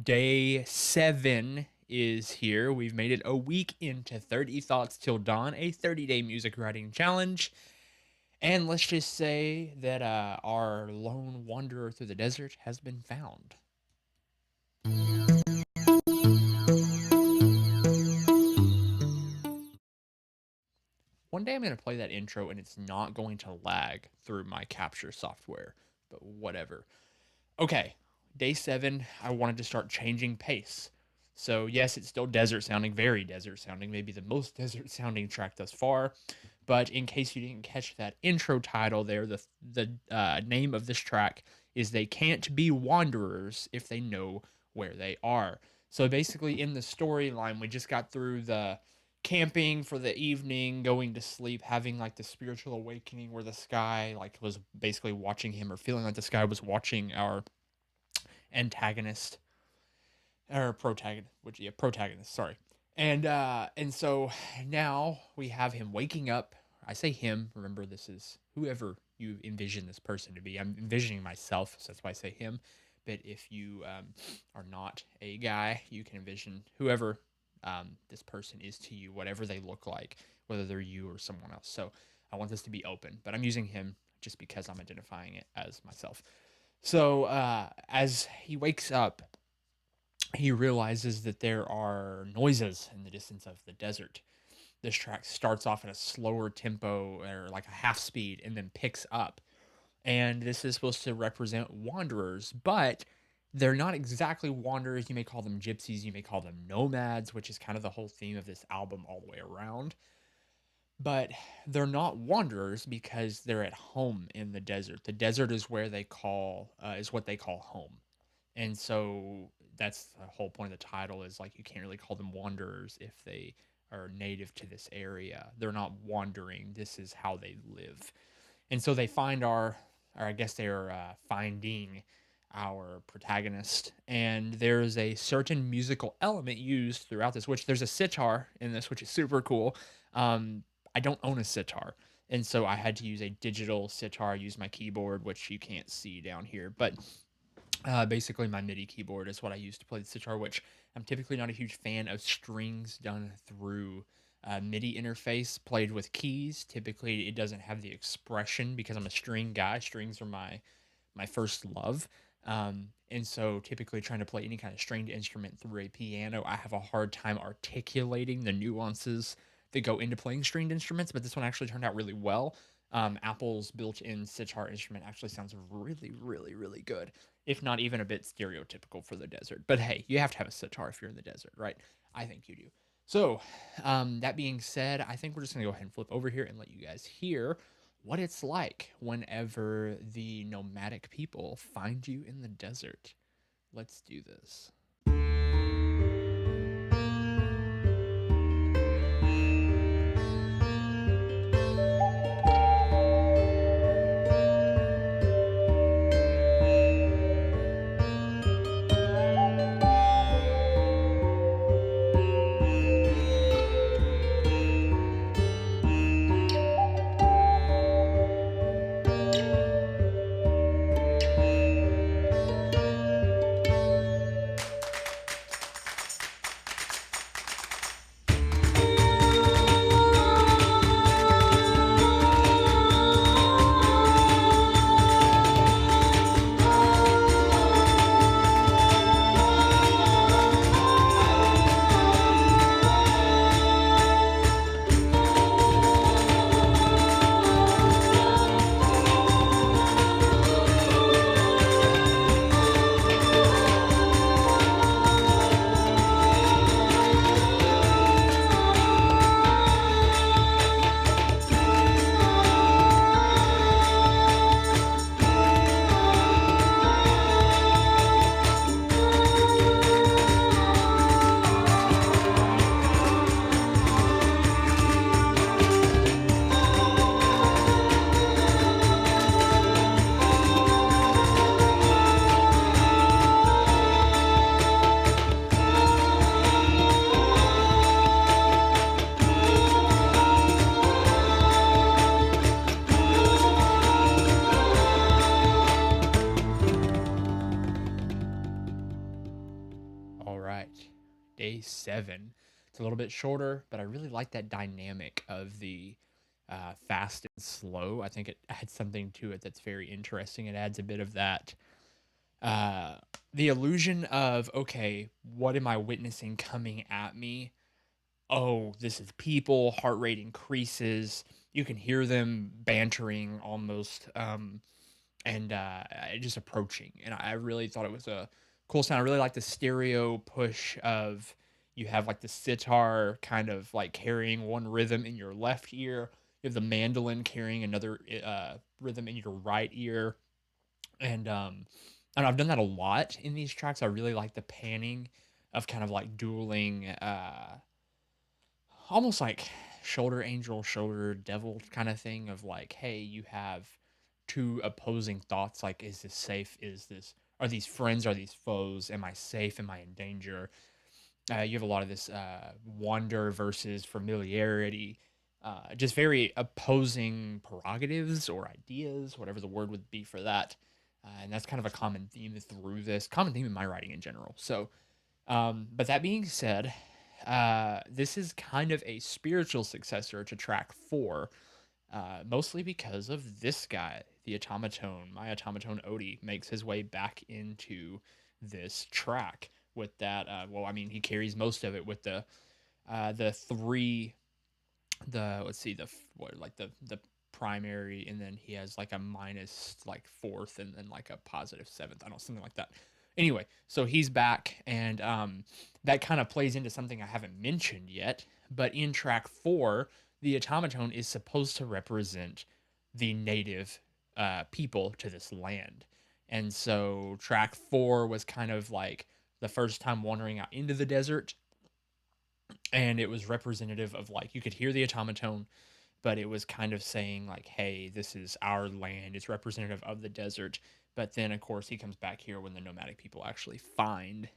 Day 7 is here. We've made it a week into 30 Thoughts Till Dawn, a 30-day music writing challenge. And let's just say that our lone wanderer through the desert has been found. One day I'm going to play that intro and it's not going to lag through my capture software, but whatever. Okay, day 7, I wanted to start changing pace. So, yes, it's still desert sounding, very desert sounding, maybe the most desert sounding track thus far. But in case you didn't catch that intro title there, the name of this track is They Can't Be Wanderers If They Know Where They Are. So, basically, in the storyline, we just got through the camping for the evening, going to sleep, having like the spiritual awakening where the sky like was basically watching him or feeling like the sky was watching our antagonist or protagonist, which yeah, protagonist, sorry. And so now we have him waking up. I say him, remember this is whoever you envision this person to be. I'm envisioning myself, so that's why I say him. But if you are not a guy, you can envision whoever this person is to you, whatever they look like, whether they're you or someone else. So I want this to be open, but I'm using him just because I'm identifying it as myself. So as he wakes up, he realizes that there are noises in the distance of the desert. This track starts off at a slower tempo or like a half speed and then picks up. And this is supposed to represent wanderers, but they're not exactly wanderers. You may call them gypsies, you may call them nomads, which is kind of the whole theme of this album all the way around. But they're not wanderers because they're at home in the desert. The desert is where they call is what they call home. And so that's the whole point of the title is like you can't really call them wanderers if they are native to this area. They're not wandering. This is how they live. And so they find or I guess they're finding our protagonist. And there's a certain musical element used throughout this, which there's a sitar in this, which is super cool. Um, I don't own a sitar. And so I had to use a digital sitar, use my keyboard, which you can't see down here. But basically, my MIDI keyboard is what I use to play the sitar, which I'm typically not a huge fan of strings done through MIDI interface played with keys. Typically, it doesn't have the expression because I'm a string guy. Strings are my first love. And so typically trying to play any kind of stringed instrument through a piano, I have a hard time articulating the nuances that go into playing stringed instruments, but this one actually turned out really well. Apple's built-in sitar instrument actually sounds really, really, really good, if not even a bit stereotypical for the desert. But hey, you have to have a sitar if you're in the desert, right? I think you do. So, that being said, I think we're just gonna go ahead and flip over here and let you guys hear what it's like whenever the nomadic people find you in the desert. Let's do this. All right. Day 7. It's a little bit shorter, but I really like that dynamic of the fast and slow. I think it adds something to it that's very interesting. It adds a bit of that uh, the illusion of, okay, what am I witnessing coming at me? Oh, this is people, heart rate increases. You can hear them bantering almost. And just approaching. And I really thought it was a cool sound. I really like the stereo push of you have like the sitar kind of like carrying one rhythm in your left ear. You have the mandolin carrying another rhythm in your right ear. And and I've done that a lot in these tracks. I really like the panning of kind of like dueling almost like shoulder angel, shoulder devil kind of thing of like, hey, you have two opposing thoughts like, is this safe? Is this, are these friends? Are these foes? Am I safe? Am I in danger? You have a lot of this wonder versus familiarity, just very opposing prerogatives or ideas, whatever the word would be for that. And that's kind of a common theme through this, common theme in my writing in general. So, but that being said, this is kind of a spiritual successor to track 4, mostly because of this guy, the automaton. My automaton Odie makes his way back into this track with that. Well, I mean, he carries most of it with the three, the let's see, what, like the primary, and then he has like a minus like fourth, and then like a positive seventh. I don't know, something like that. Anyway, so he's back, and that kind of plays into something I haven't mentioned yet. But in track 4, the automaton is supposed to represent the native people to this land, and so track 4 was kind of like the first time wandering out into the desert, and it was representative of like you could hear the automaton, but it was kind of saying like, hey, this is our land, it's representative of the desert. But then of course he comes back here when the nomadic people actually find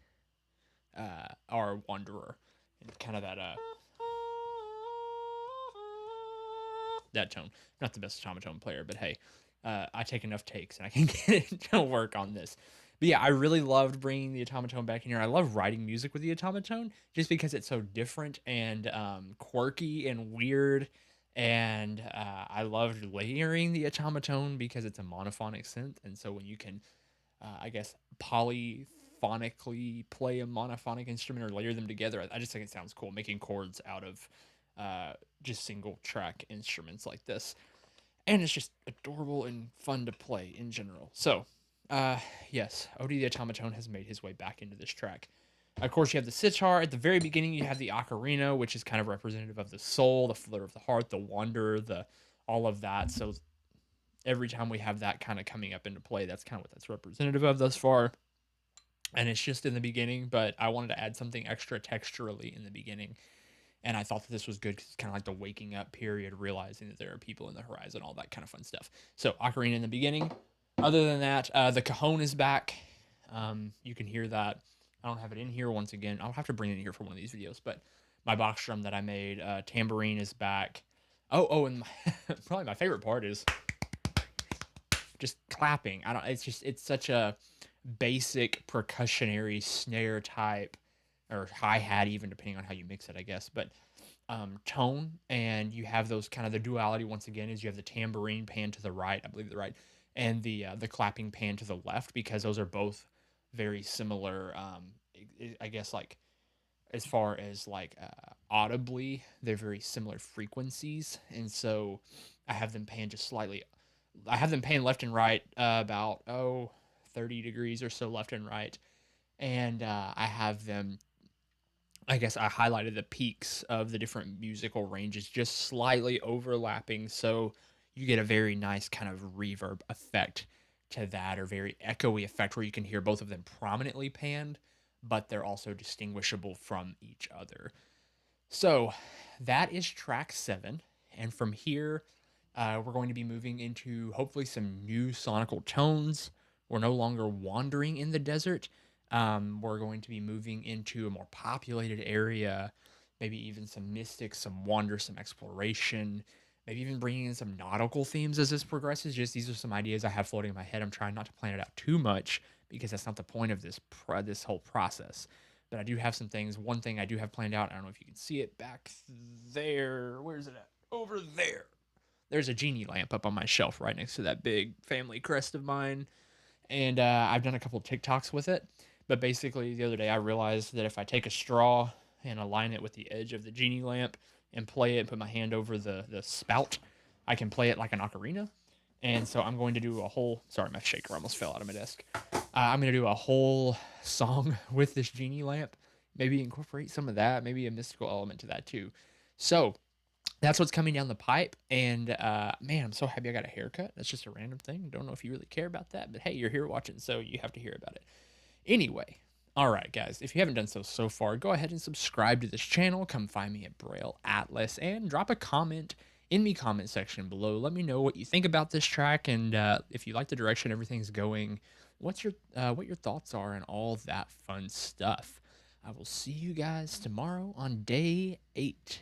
our wanderer, and kind of that tone. Not the best automaton player, but hey, I take enough takes and I can get it to work on this. But yeah, I really loved bringing the automaton back in here. I love writing music with the automaton just because it's so different and quirky and weird. And I loved layering the automaton because it's a monophonic synth. And so when you can, I guess, polyphonically play a monophonic instrument or layer them together, I just think it sounds cool, making chords out of just single track instruments like this. And it's just adorable and fun to play in general. So, uh, yes, Odie the Automaton has made his way back into this track. Of course, you have the sitar. At the very beginning, you have the ocarina, which is kind of representative of the soul, the flutter of the heart, the wonder, the all of that. So every time we have that kind of coming up into play, that's kind of what that's representative of thus far. And it's just in the beginning, but I wanted to add something extra texturally in the beginning. And I thought that this was good because it's kind of like the waking up period, realizing that there are people in the horizon, all that kind of fun stuff. So ocarina in the beginning. Other than that, the cajon is back. You can hear that. I don't have it in here once again. I'll have to bring it in here for one of these videos. But my box drum that I made, tambourine is back. And probably my favorite part is just clapping. I don't. It's such a basic percussionary snare type or hi hat, even depending on how you mix it, I guess. But tone, and you have those kind of the duality once again is you have the tambourine pan to the right, I believe the right, and the clapping pan to the left, because those are both very similar. I guess like as far as like audibly, they're very similar frequencies, and so I have them pan just slightly. I have them pan left and right about 30 degrees or so left and right, and I have them, I guess I highlighted the peaks of the different musical ranges just slightly overlapping, so you get a very nice kind of reverb effect to that, or very echoey effect where you can hear both of them prominently panned, but they're also distinguishable from each other. So that is track 7, and from here, we're going to be moving into hopefully some new sonical tones. We're no longer wandering in the desert. We're going to be moving into a more populated area, maybe even some mystics, some wonder, some exploration, maybe even bringing in some nautical themes as this progresses. Just these are some ideas I have floating in my head. I'm trying not to plan it out too much because that's not the point of this whole process. but I do have some things. One thing I do have planned out, I don't know if you can see it back there. Where's it at? Over there. There's a genie lamp up on my shelf right next to that big family crest of mine. And I've done a couple of TikToks with it. But basically, the other day I realized that if I take a straw and align it with the edge of the genie lamp and play it and put my hand over the spout, I can play it like an ocarina. And so I'm going to do a whole. Sorry, my shaker almost fell out of my desk. I'm going to do a whole song with this genie lamp. Maybe incorporate some of that. Maybe a mystical element to that too. So that's what's coming down the pipe. And man, I'm so happy I got a haircut. That's just a random thing. Don't know if you really care about that, but hey, you're here watching, so you have to hear about it. Anyway, all right, guys, if you haven't done so far, go ahead and subscribe to this channel. Come find me at Braille Atlas and drop a comment in the comment section below. Let me know what you think about this track and if you like the direction everything's going. What your thoughts are and all that fun stuff. I will see you guys tomorrow on day 8.